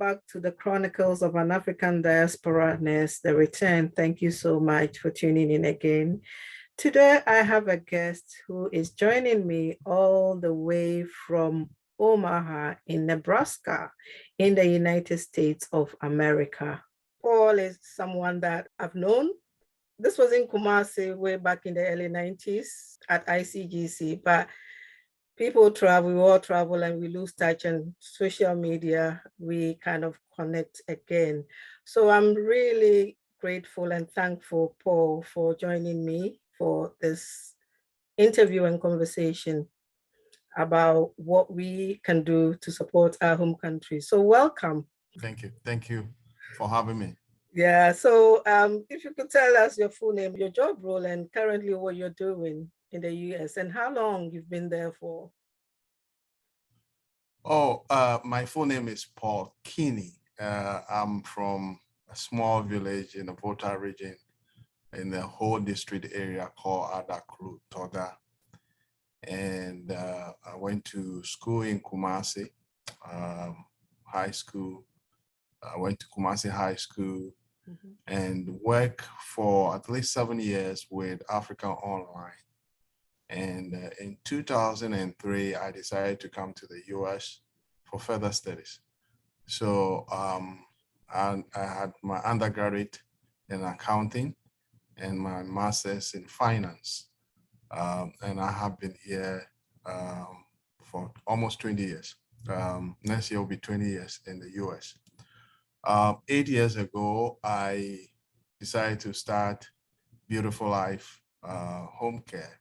back to the Chronicles of an African Diaspora Nurse, The Return. Thank you so much for tuning in again. Today, I have a guest who is joining me all the way from Omaha in Nebraska in the United States of America. Paul is someone that I've known. This was in Kumasi way back in the early 90s at ICGC, but people travel, we all travel, and we lose touch, and social media, we kind of connect again. So I'm really grateful and thankful, Paul, for joining me for this interview and conversation about what we can do to support our home country. So welcome. Thank you. Thank you for having me. Yeah, so if you could tell us your full name, your job role, and currently what you're doing in the US, and how long you've been there for. My full name is Paul Kini. I'm from a small village in the Volta Region in the whole district area called Accra. And I went to school in Kumasi, high school. I went to Kumasi High School and worked for at least 7 years with Africa Online. And in 2003, I decided to come to the US for further studies. So I had my undergraduate in accounting and my master's in finance. And I have been here for almost 20 years. Next year will be 20 years in the US. 8 years ago, I decided to start Beautiful Life Home Care.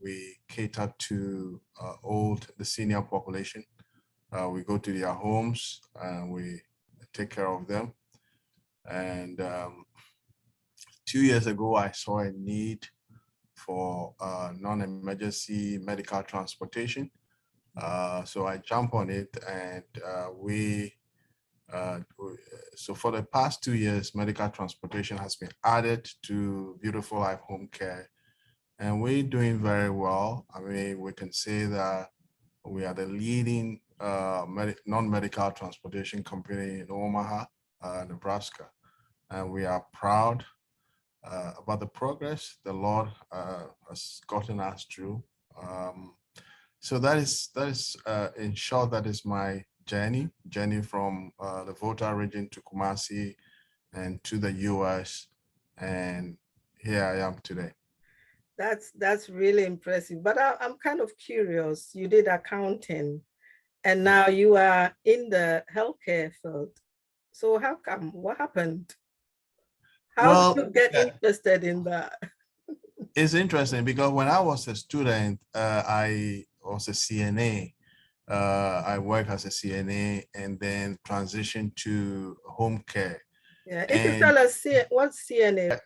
We cater to the senior population. We go to their homes and we take care of them. And 2 years ago, I saw a need for non-emergency medical transportation. So I jumped on it, and so for the past 2 years, medical transportation has been added to Beautiful Life Home Care. And we're doing very well. I mean, we can say that we are the leading non-medical transportation company in Omaha, Nebraska. And we are proud about the progress the Lord has gotten us through. So that is in short, that is my journey from the Volta region to Kumasi and to the US. And here I am today. That's really impressive. But I'm kind of curious. You did accounting, and now you are in the healthcare field. So how come? What happened? How did you get interested in that? It's interesting because when I was a student, I was a CNA. I worked as a CNA and then transitioned to home care. Yeah, if you tell us what's CNA?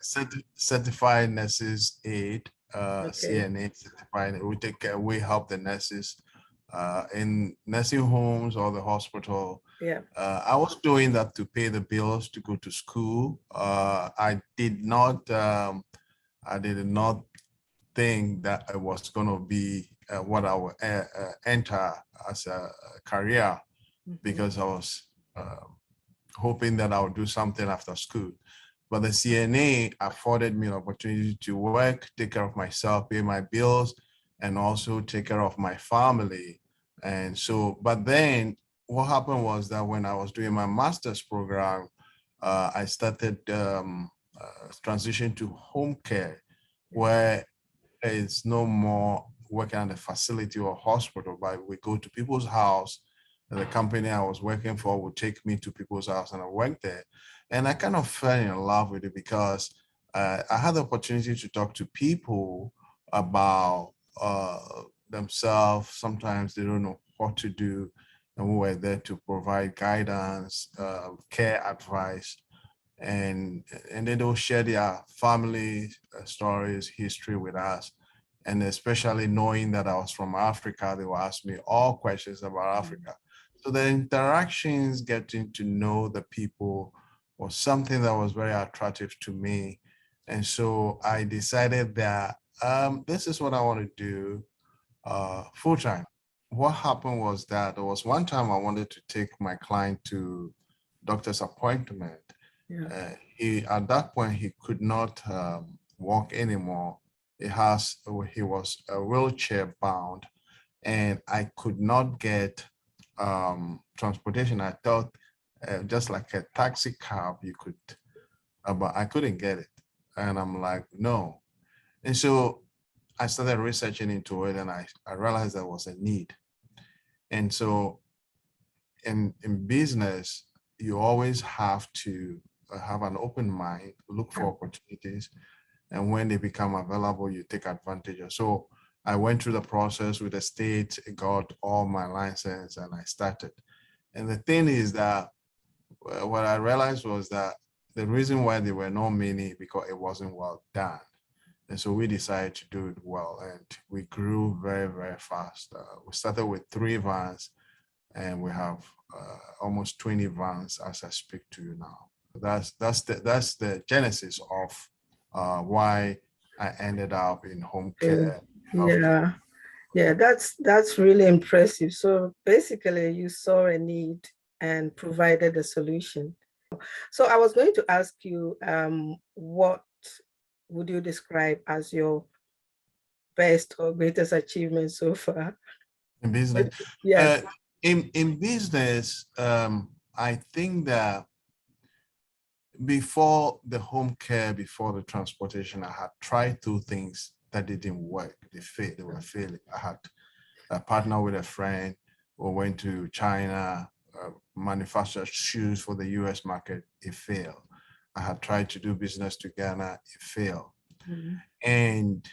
Certified Nurses Aid. CNA certified. We help the nurses in nursing homes or the hospital. Yeah. I was doing that to pay the bills to go to school. I did not think that it was going to be what I would enter as a career, because I was hoping that I would do something after school. But the CNA afforded me an opportunity to work, take care of myself, pay my bills, and also take care of my family. And so, but then what happened was that when I was doing my master's program, I started transition to home care, where it's no more working at a facility or hospital, but we go to people's house. The company I was working for would take me to people's house, and I worked there. And I kind of fell in love with it because I had the opportunity to talk to people about themselves. Sometimes they don't know what to do, and we were there to provide guidance, care advice, and then they'll share their family stories, history with us. And especially knowing that I was from Africa, they will ask me all questions about Africa. So the interactions, getting to know the people, was something that was very attractive to me. And so I decided that this is what I want to do full-time. what happened was that there was one time I wanted to take my client to doctor's appointment. Yeah. At that point, he could not walk anymore. He was wheelchair bound, and I could not get transportation. I thought just like a taxi cab, you could, but I couldn't get it. And I'm like, no. And so I started researching into it, and I realized there was a need. And so in business, you always have to have an open mind, look for opportunities, and when they become available, you take advantage of. So I went through the process with the state, got all my license, and I started. And the thing is that what I realized was that the reason why there were not many because it wasn't well done. And so we decided to do it well, and we grew very, very fast. We started with 3 vans, and we have almost 20 vans as I speak to you now. That's the genesis of why I ended up in home care. Yeah, yeah, that's really impressive. So basically, you saw a need and provided a solution. So I was going to ask you, what would you describe as your best or greatest achievement so far? In business, Yes. in business, I think that before the home care, before the transportation, I had tried 2 things that didn't work. They were failing. I had a partner with a friend. We went to China, manufactured shoes for the US market. It failed. I had tried to do business to Ghana. It failed. Mm-hmm. And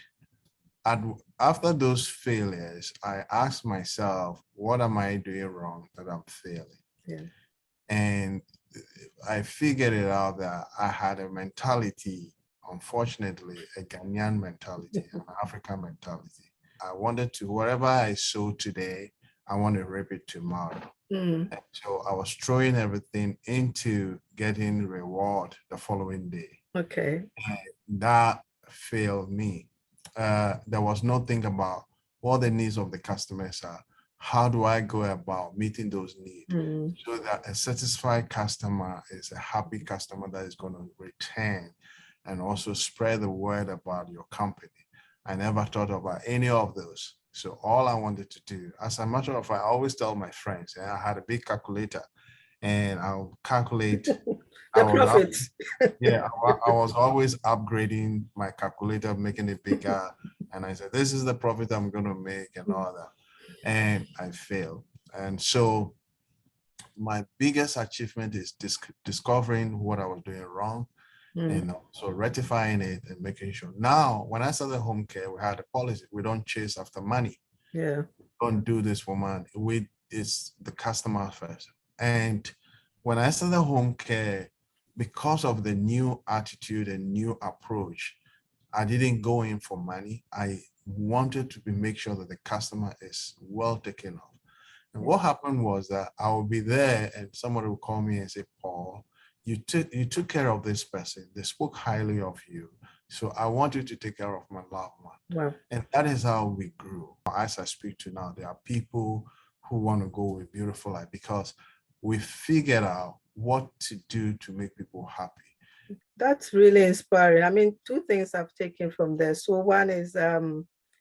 after those failures, I asked myself, what am I doing wrong that I'm failing? Yeah. And I figured it out that I had a mentality, unfortunately, a Ghanaian mentality, an African mentality. I wanted to, whatever I sow today, I want to reap it tomorrow. Mm. So I was throwing everything into getting reward the following day. Okay. And that failed me. There was nothing about what the needs of the customers are. How do I go about meeting those needs so that a satisfied customer is a happy customer that is going to return and also spread the word about your company? I never thought about any of those. So all I wanted to do, as a matter of fact, I always tell my friends, and I had a big calculator, and I'll calculate. The profits. Yeah, I was always upgrading my calculator, making it bigger. And I said, this is the profit I'm going to make and all that. And I failed. And so my biggest achievement is discovering what I was doing wrong and so rectifying it and making sure. Now, when I started home care, we had a policy. We don't chase after money. Yeah. Don't do this for money. It's the customer first. And when I started home care, because of the new attitude and new approach, I didn't go in for money. I wanted to make sure that the customer is well taken of. And what happened was that I would be there and somebody would call me and say, Paul, you took care of this person. They spoke highly of you. So I want you to take care of my loved one. Wow. And that is how we grew. As I speak to now, there are people who want to go with Beautiful Life because we figured out what to do to make people happy. That's really inspiring. I mean, 2 things I've taken from there. So one is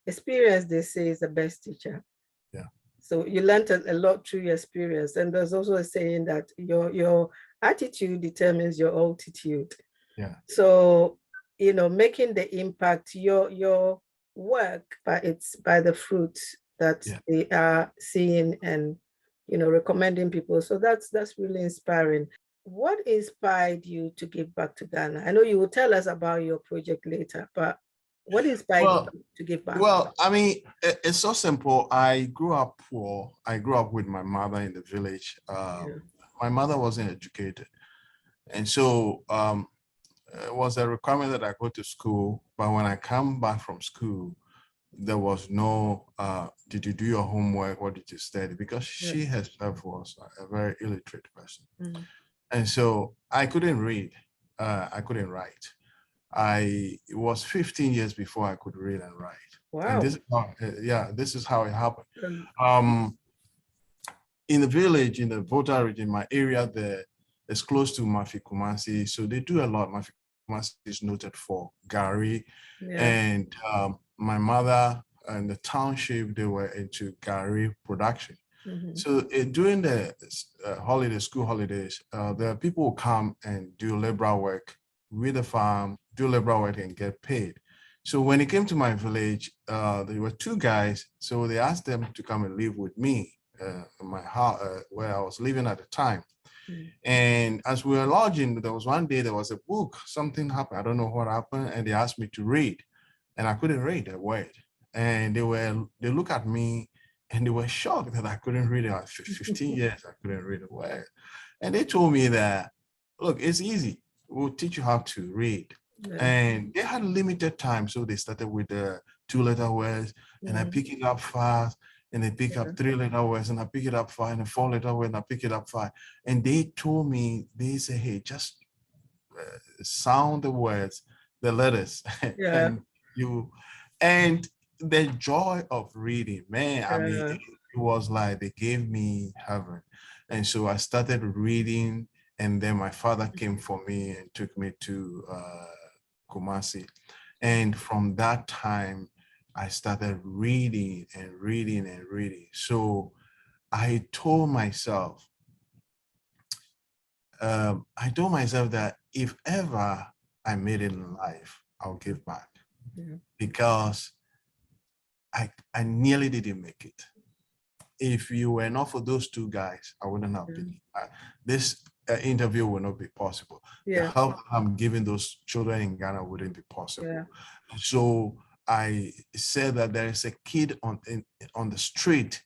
experience, they say, is the best teacher. Yeah. So you learned a lot through your experience. And there's also a saying that your attitude determines your altitude. Yeah. So, making the impact, your work, but it's by the fruits that they are seeing and, recommending people. So that's really inspiring. What inspired you to give back to Ghana? I know you will tell us about your project later, but what inspired you to give back? Well, I mean, it's so simple. I grew up poor. I grew up with my mother in the village. My mother wasn't educated. And so it was a requirement that I go to school. But when I come back from school, there was no, did you do your homework? What did you study? Because she herself was a very illiterate person. And so I couldn't read. I couldn't write. It was 15 years before I could read and write. Wow. And this is how it happened. in the village, in the Volta region, my area there is close to Mafi Kumasi. So they do a lot. Mafi Kumasi is noted for Gari. Yeah. And my mother and the township, they were into Gari production. So during the school holidays, the people will come and do labor work with the farm, do labor work and get paid. So when it came to my village, there were two guys. So they asked them to come and live with me in my house where I was living at the time. And as we were lodging, there was one day there was a book, something happened. I don't know what happened. And they asked me to read and I couldn't read a word. And they looked at me and they were shocked that I couldn't read it. 15 years, I couldn't read a word. And they told me that, look, it's easy. We'll teach you how to read. Yeah. And they had limited time. So they started with the 2-letter words and I pick it up fast. And they pick up 3-letter words and I pick it up 5 and 4-letter words and I pick it up 5. And they told me, they say, hey, just sound the words, the letters. Yeah. and the joy of reading, man, I mean, it was like they gave me heaven. And so I started reading, and then my father came for me and took me to Kumasi. And from that time, I started reading and reading and reading. So I told myself that if ever I made it in life, I'll give back. Yeah. Because I nearly didn't make it. If you were not for those two guys, I wouldn't have been. This interview would not be possible. Yeah. The help I'm giving those children in Ghana wouldn't be possible. Yeah. So I said that there is a kid on the street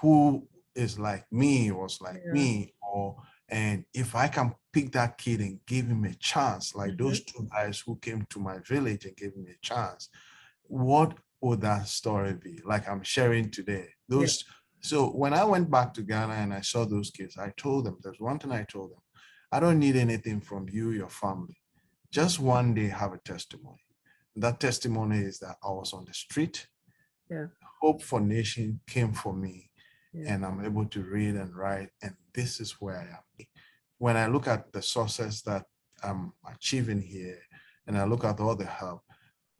who is like me, was like me, and if I can pick that kid and give him a chance, like those two guys who came to my village and gave me a chance, what would that story be? Like I'm sharing today. So when I went back to Ghana and I saw those kids, I told them, there's one thing I told them, I don't need anything from you, your family. Just one day have a testimony. That testimony is that I was on the street. Yeah. Hope for Nation came for me. Yeah. And I'm able to read and write. And this is where I am. When I look at the sources that I'm achieving here, and I look at all the help,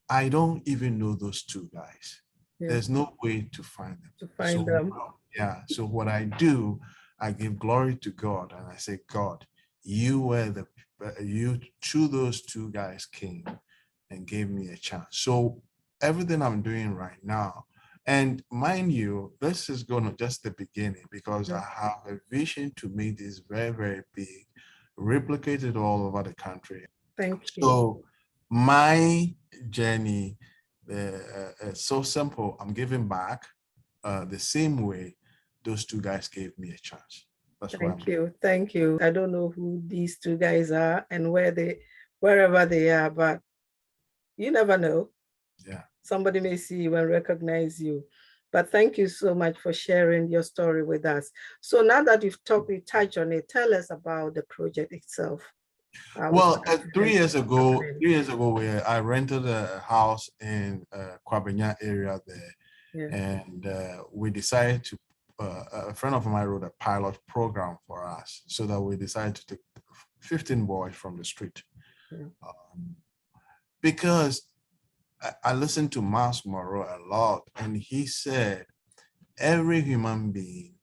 I don't even know those two guys. Yeah. There's no way to find them. Yeah. So what I do, I give glory to God and I say, God, you through those two guys came and gave me a chance. So everything I'm doing right now, and mind you, this is just the beginning, because I have a vision to make this very, very big, replicated all over the country. Thank you. So my journey is so simple. I'm giving back the same way those two guys gave me a chance. Thank you. I don't know who these two guys are and wherever they are, but you never know. Yeah. Somebody may see you and recognize you. But thank you so much for sharing your story with us. So now that we touched on it, tell us about the project itself. Well, 3 years ago, I rented a house in Kwabenya area there. Yeah. And we decided to, a friend of mine wrote a pilot program for us, so that we decided to take 15 boys from the street. Yeah. Because I listened to Miles Monroe a lot, and he said, every human being,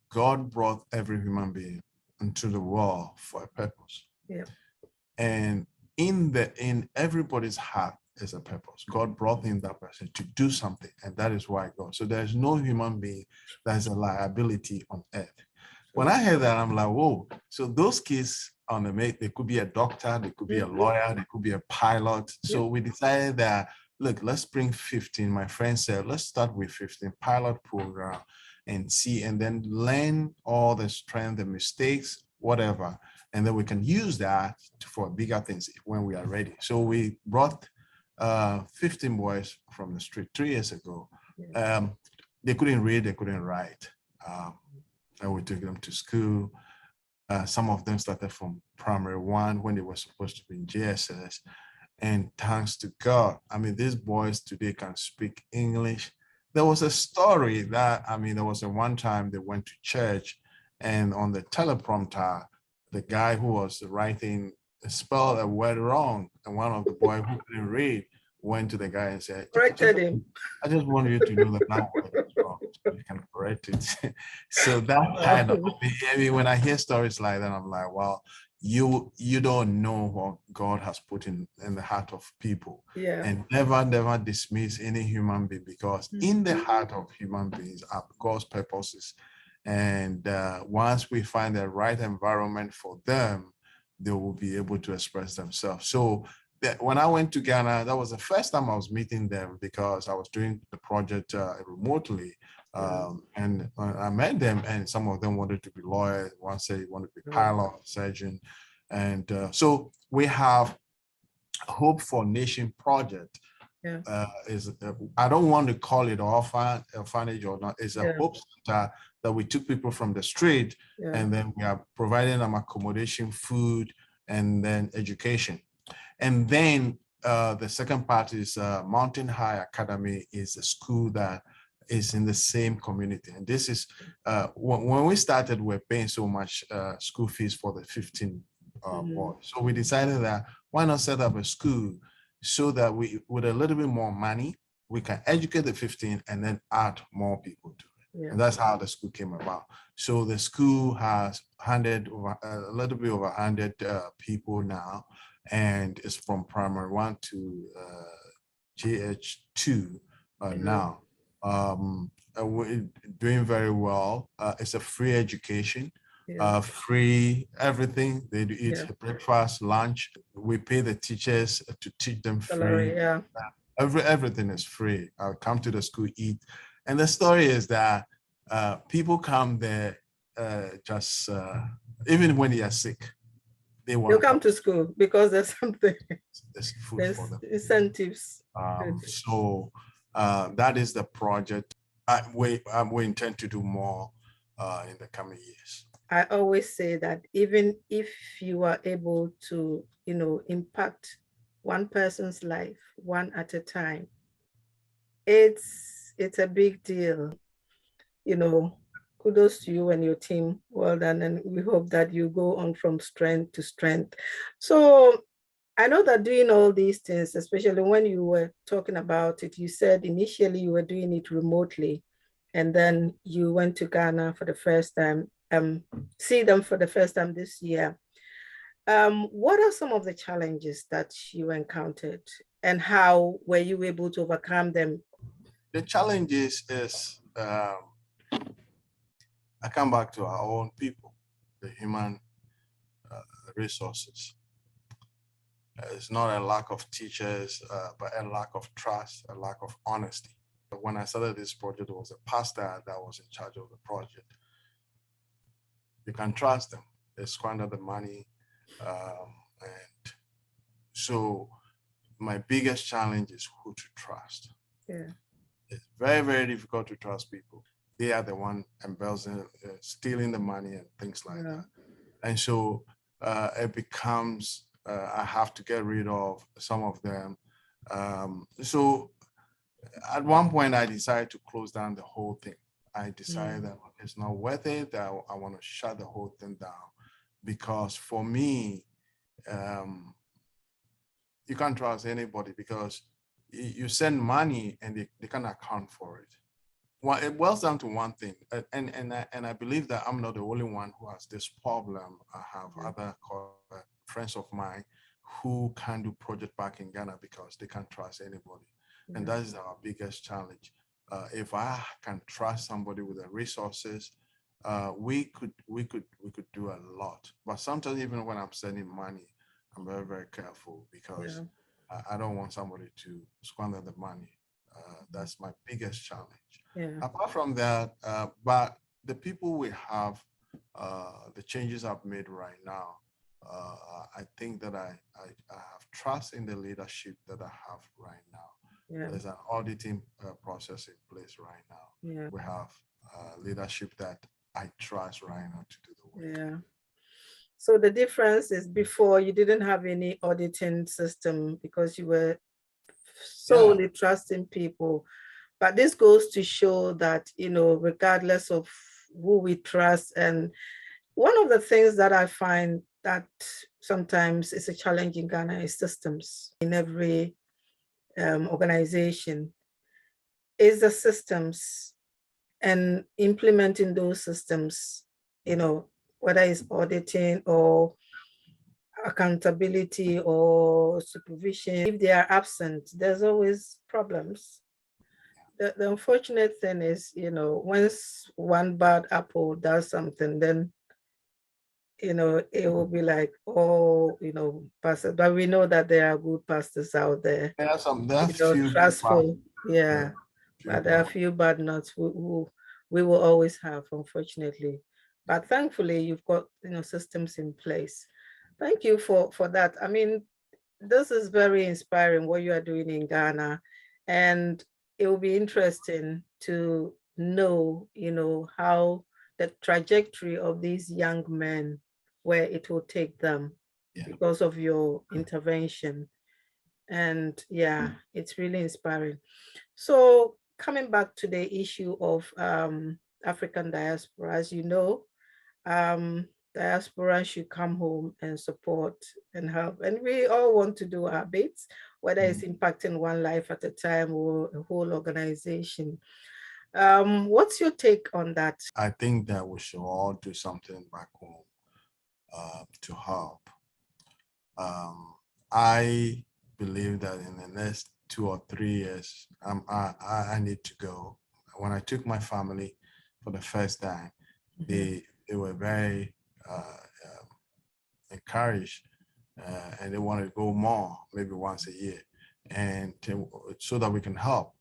God brought every human being into the world for a purpose. Yeah. And in everybody's heart is a purpose. God brought in that person to do something, and that is why God. So there's no human being that is a liability on earth. When I heard that, I'm like, whoa. So those kids on the mate, they could be a doctor, they could be a lawyer, they could be a pilot. So we decided that, look, let's bring 15. My friend said, let's start with 15 pilot program and see, and then learn all the strength, the mistakes, whatever. And then we can use that for bigger things when we are ready. So we brought 15 boys from the street 3 years ago. They couldn't read, they couldn't write. And we took them to school. Some of them started from primary 1 when they were supposed to be in JSS. And thanks to God, I mean, these boys today can speak English, there was a story that, I mean, there was a one time they went to church, and on the teleprompter, the guy who was writing spelled a word wrong. And one of the boys who couldn't read went to the guy and said, Corrected him. I just want you to know that that word is wrong, so you can correct it. So that kind of, I mean, when I hear stories like that, I'm like, well, you don't know what God has put in the heart of people. Yeah. And never dismiss any human being, because in the heart of human beings are God's purposes. And once we find the right environment for them, they will be able to express themselves. So when I went to Ghana, that was the first time I was meeting them, because I was doing the project remotely. And I met them, and some of them wanted to be lawyers. One said he wanted to be pilot, surgeon. And so we have Hope for Nation project. I don't want to call it orphanage or not. It's a hope center that we took people from the street, and then we are providing them accommodation, food, and then education. And then the second part is Mountain High Academy, is a school that is in the same community. And this is, when we started, we're paying so much school fees for the 15 boys. So we decided that why not set up a school so that we, with a little bit more money, we can educate the 15 and then add more people to it. And that's how the school came about. So the school has a little bit over 100 people now, and it's from primary 1 to GH2 now. We're doing very well. It's a free education, free everything. They do eat breakfast, lunch. We pay the teachers to teach them free. Everything is free. I'll come to the school, eat. And the story is that people come there just even when they are sick. They'll come to school because there's something. There's food there's for them. Incentives. So that is the project. We intend to do more in the coming years. I always say that even if you are able to, impact one person's life, one at a time, it's a big deal. Kudos to you and your team. Well done. And we hope that you go on from strength to strength. So I know that doing all these things, especially when you were talking about it, you said initially you were doing it remotely, and then you went to Ghana for the first time, see them for the first time this year. What are some of the challenges that you encountered, and how were you able to overcome them? The challenges is, I come back to our own people, the human resources. It's not a lack of teachers, but a lack of trust, a lack of honesty. When I started this project, it was a pastor that was in charge of the project. You can trust them. They squander the money. And so my biggest challenge is who to trust. It's very, very difficult to trust people. They are the one embezzling, stealing the money and things like that. And so it becomes, I have to get rid of some of them. So at one point I decided to close down the whole thing. I decided that it's not worth it, that I want to shut the whole thing down, because for me, you can't trust anybody, because you send money and they can't account for it. Well, it boils down to one thing, and I believe that I'm not the only one who has this problem. I have other friends of mine who can't do project back in Ghana because they can't trust anybody, and that is our biggest challenge. If I can trust somebody with the resources, we could do a lot. But sometimes even when I'm sending money, I'm very, very careful, because I don't want somebody to squander the money. That's my biggest challenge. Apart from that, but the people we have, the changes I've made right now, I think that I have trust in the leadership that I have right now. There's an auditing process in place right now. We have leadership that I trust right now to do the work. So the difference is, before you didn't have any auditing system because you were solely trusting people. But this goes to show that, regardless of who we trust, and one of the things that I find that sometimes is a challenge in Ghana is systems. In every organization is the systems, and implementing those systems, whether it's auditing or accountability or supervision, if they are absent, there's always problems. The unfortunate thing is, once one bad apple does something, then, it will be like, oh, pastors, but we know that there are good pastors out there, There are few trustful, yeah, but there are a few bad nuts who we will always have, unfortunately. But thankfully, you've got, systems in place. Thank you for that. I mean, this is very inspiring what you are doing in Ghana, and it will be interesting to know, how the trajectory of these young men, where it will take them because of your intervention. And yeah, it's really inspiring. So coming back to the issue of African diaspora, as you know, diaspora should come home and support and help. And we all want to do our bits, whether it's impacting one life at a time or a whole organization. What's your take on that? I think that we should all do something back home to help. I believe that in the next 2 or 3 years, I need to go. When I took my family for the first time, they were very encouraged, and they wanted to go more, maybe once a year, and so that we can help.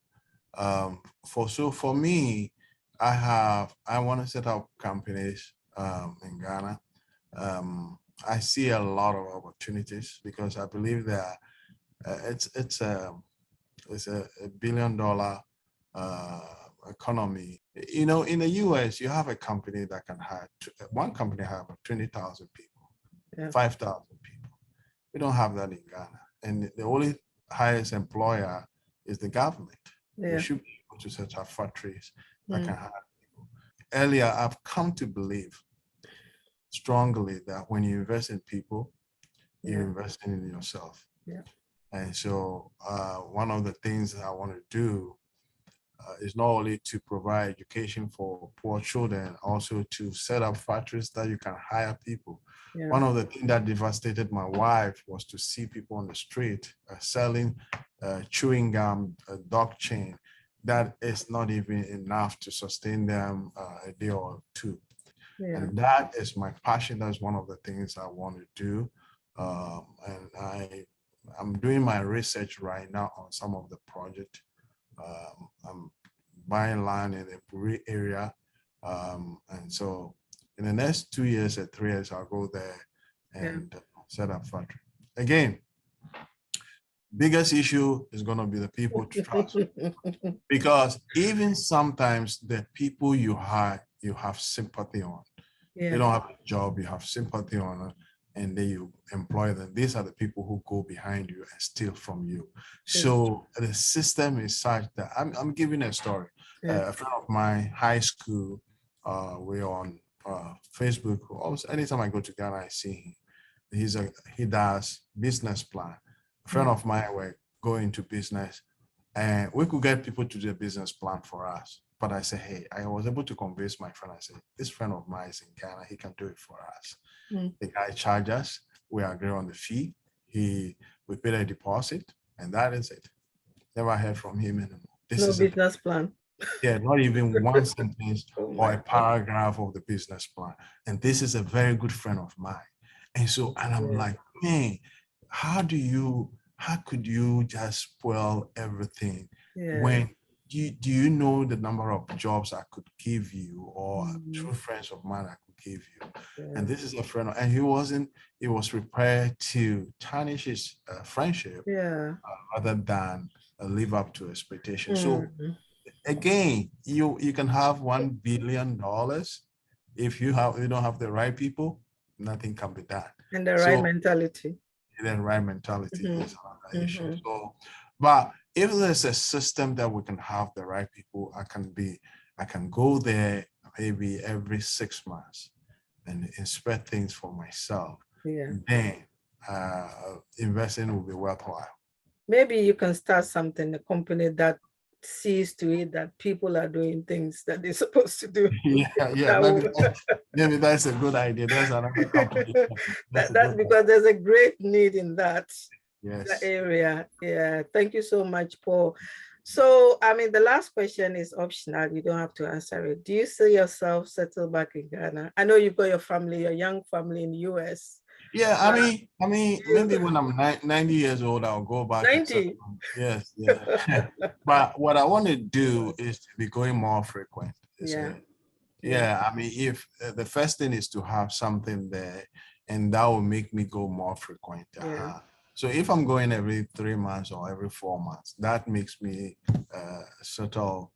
For me, I want to set up companies in Ghana. I see a lot of opportunities because I believe that it's a $1 billion economy. In the US, you have a company that can hire, one company have 20,000 people, 5,000 people. We don't have that in Ghana. And the only highest employer is the government. We should be able to set up factories that can hire people. Earlier, I've come to believe strongly that when you invest in people, you're investing in yourself. And so one of the things that I want to do is not only to provide education for poor children, also to set up factories that you can hire people. One of the things that devastated my wife was to see people on the street selling chewing gum, a dog chain, that is not even enough to sustain them a day or two. And that is my passion. That's one of the things I want to do. And I'm doing my research right now on some of the project. I'm buying land in the Puri area. And so in the next 2 years or 3 years, I'll go there and set up factory. Again, biggest issue is going to be the people to trust. Because even sometimes the people you hire, you have sympathy on. They don't have a job, you have sympathy on it, and then you employ them. These are the people who go behind you and steal from you. So the system is such that I'm giving a story. A friend of mine, high school, we're on Facebook. Almost anytime I go to Ghana, I see him. He does business plan. A friend of mine were going into business, and we could get people to do a business plan for us. But I said, hey, I was able to convince my friend. I said, this friend of mine is in Ghana. He can do it for us. The guy charged us. We agree on the fee. We paid a deposit, and that is it. Never heard from him anymore. This is business plan. Yeah, not even one sentence or a paragraph of the business plan. And this is a very good friend of mine. And so, and I'm like, man, how could you just spoil everything when do you know the number of jobs I could give you, or true friends of mine I could give you? And this is a friend, and he was prepared to tarnish his friendship rather than live up to expectations. So again, you can have $1 billion. If you don't have the right people, nothing can be done. And the right mentality. The right mentality is another issue. So, but if there's a system that we can have the right people, I can go there maybe every 6 months and inspect things for myself. Yeah. Then investing will be worthwhile. Maybe you can start something, a company that sees to it that people are doing things that they're supposed to do. Yeah, maybe that's a good idea. There's another company. That's because there's a great need in that Yes. area. Yeah, thank you so much, Paul. So, I mean, the last question is optional. You don't have to answer it. Do you see yourself settled back in Ghana? I know you've got your family, your young family in the US. Yeah, I mean, maybe when I'm 90 years old, I'll go back. 90? Yes, yeah. But what I want to do is to be going more frequent. Yeah. I mean, if the first thing is to have something there, and that will make me go more frequent. So if I'm going every 3 months or every 4 months, that makes me settle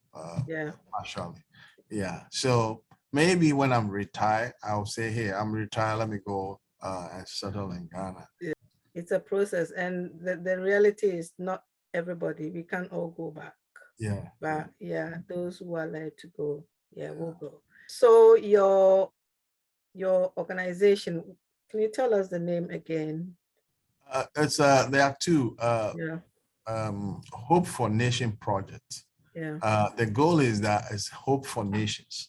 partially. Yeah. So maybe when I'm retired, I'll say, hey, I'm retired, let me go and settle in Ghana. Yeah. It's a process, and the reality is not everybody. We can't all go back. Yeah. But yeah, those who are led to go, will go. So your organization, can you tell us the name again? There are two. Hope for Nation project. The goal is Hope for Nations.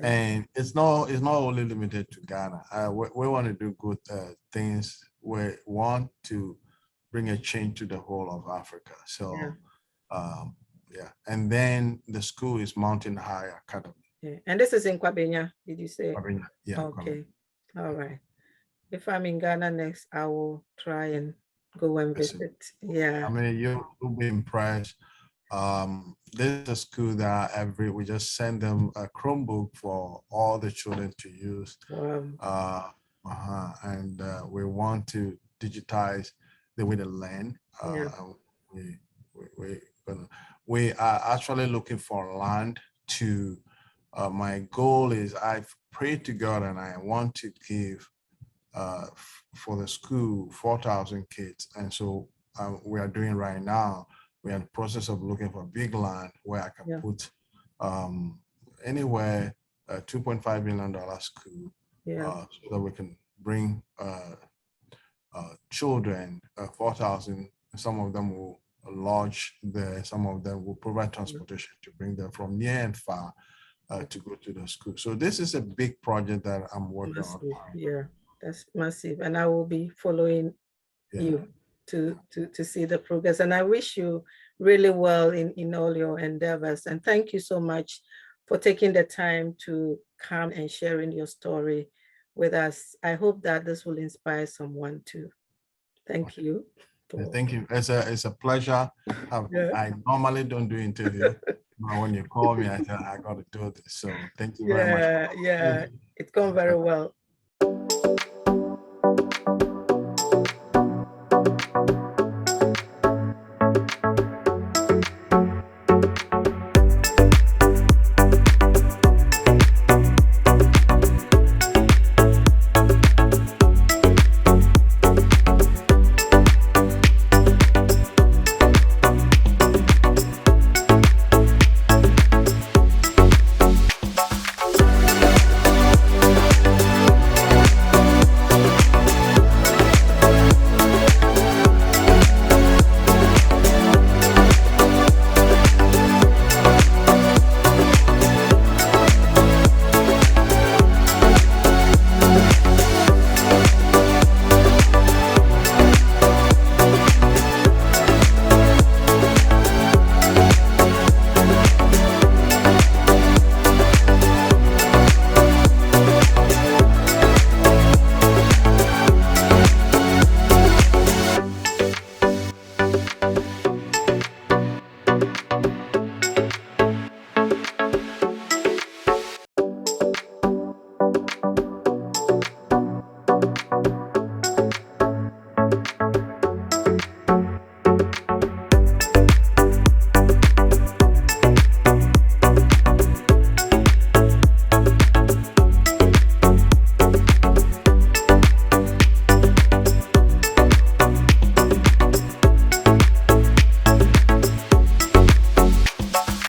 And it's not only limited to Ghana. We want to do good things. We want to bring a change to the whole of Africa. So and then the school is Mountain High Academy. And this is in Kwabenya, did you say? Kwabenya, yeah. Okay. All right. If I'm in Ghana next, I will try and go and visit. Yeah. I mean, you'll be impressed. This is a school that we just send them a Chromebook for all the children to use. Wow. And we want to digitize the way they learn. We are actually looking for land to. My goal is I've prayed to God and I want to give for the school 4,000 kids, and so we are doing right now. We are in the process of looking for big land where I can put anywhere $2.5 million school, so that we can bring children, 4,000. Some of them will lodge there. Some of them will provide transportation to bring them from near and far to go to the school. So this is a big project that I'm working on. Yeah, that's massive, and I will be following you to see the progress. And I wish you really well in all your endeavors. And thank you so much for taking the time to come and sharing your story with us. I hope that this will inspire someone too. Thank you. Thank you. It's a pleasure. I normally don't do interviews. When you call me, I said I got to do this. So thank you very much. Yeah, it's gone very well.